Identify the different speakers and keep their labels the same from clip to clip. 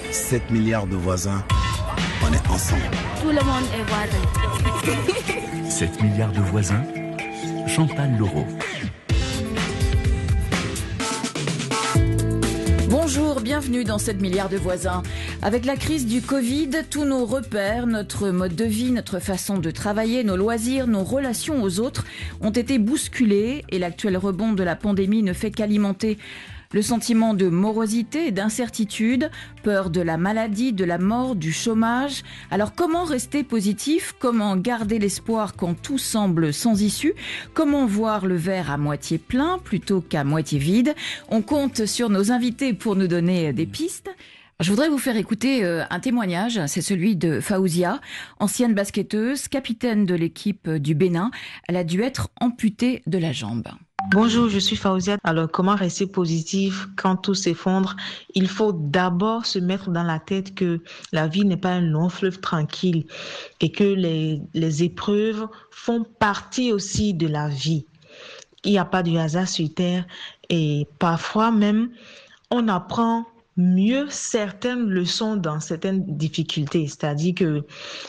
Speaker 1: 7 milliards de voisins, on est ensemble.
Speaker 2: Tout le monde est voisin.
Speaker 3: 7 milliards de voisins, Chantal Laureau.
Speaker 4: Bonjour, bienvenue dans 7 milliards de voisins. Avec la crise du Covid, tous nos repères, notre mode de vie, notre façon de travailler, nos loisirs, nos relations aux autres ont été bousculés et l'actuel rebond de la pandémie ne fait qu'alimenter le sentiment de morosité et d'incertitude, peur de la maladie, de la mort, du chômage. Alors comment rester positif ? Comment garder l'espoir quand tout semble sans issue ? Comment voir le verre à moitié plein plutôt qu'à moitié vide ? On compte sur nos invités pour nous donner des pistes. Je voudrais vous faire écouter un témoignage, c'est celui de Faouzia, ancienne basketteuse, capitaine de l'équipe du Bénin. Elle a dû être amputée de la jambe.
Speaker 5: Bonjour, je suis Faouzia. Alors, comment rester positif quand tout s'effondre ? Il faut d'abord se mettre dans la tête que la vie n'est pas un long fleuve tranquille et que les épreuves font partie aussi de la vie. Il n'y a pas de hasard sur Terre et parfois même, on apprend mieux certaines leçons dans certaines difficultés. C'est-à-dire que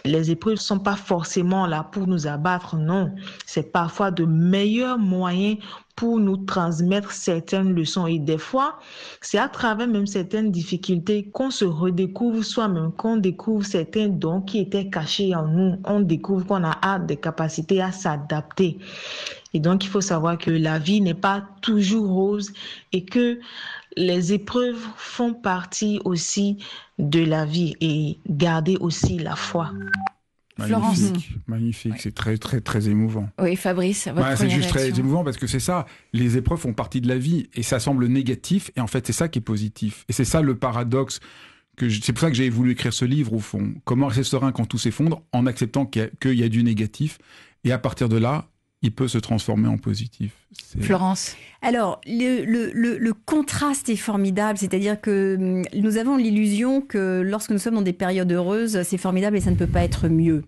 Speaker 5: les épreuves ne sont pas forcément là pour nous abattre, non. C'est parfois de meilleurs moyens pour nous transmettre certaines leçons. Et des fois, c'est à travers même certaines difficultés qu'on se redécouvre soi-même, qu'on découvre certains dons qui étaient cachés en nous. On découvre qu'on a des capacités à s'adapter. Et donc, il faut savoir que la vie n'est pas toujours rose et que les épreuves font partie aussi de la vie et garder aussi la foi.
Speaker 4: Florence.
Speaker 6: Magnifique,
Speaker 4: Oui.
Speaker 6: C'est très, très, très émouvant.
Speaker 4: Oui, Fabrice, votre première
Speaker 6: C'est juste
Speaker 4: réaction.
Speaker 6: très émouvant parce que c'est ça, les épreuves font partie de la vie et ça semble négatif et en fait c'est ça qui est positif. Et c'est ça le paradoxe, c'est pour ça que j'ai voulu écrire ce livre au fond. Comment rester serein quand tout s'effondre en acceptant qu'il y a du négatif et à partir de là, il peut se transformer en positif.
Speaker 4: Florence.
Speaker 7: Alors, le contraste est formidable, c'est-à-dire que nous avons l'illusion que lorsque nous sommes dans des périodes heureuses, c'est formidable et ça ne peut pas être mieux.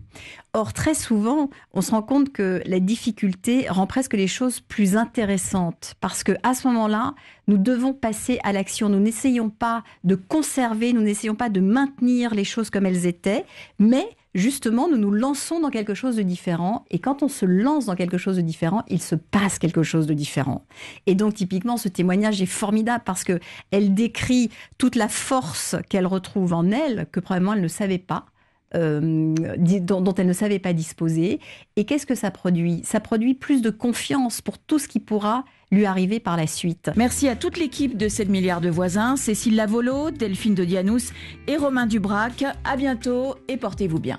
Speaker 7: Or, très souvent, on se rend compte que la difficulté rend presque les choses plus intéressantes parce qu'à ce moment-là, nous devons passer à l'action. Nous n'essayons pas de conserver, nous n'essayons pas de maintenir les choses comme elles étaient, mais justement, nous nous lançons dans quelque chose de différent. Et quand on se lance dans quelque chose de différent, il se passe quelque chose de différent. Et donc, typiquement, ce témoignage est formidable parce qu'elle décrit toute la force qu'elle retrouve en elle, que probablement elle ne savait pas. Dont elle ne savait pas disposer. Et qu'est-ce que ça produit ? Ça produit plus de confiance pour tout ce qui pourra lui arriver par la suite.
Speaker 4: Merci à toute l'équipe de 7 milliards de voisins, Cécile Lavolo, Delphine de Dianous et Romain Dubrac. À bientôt et portez-vous bien.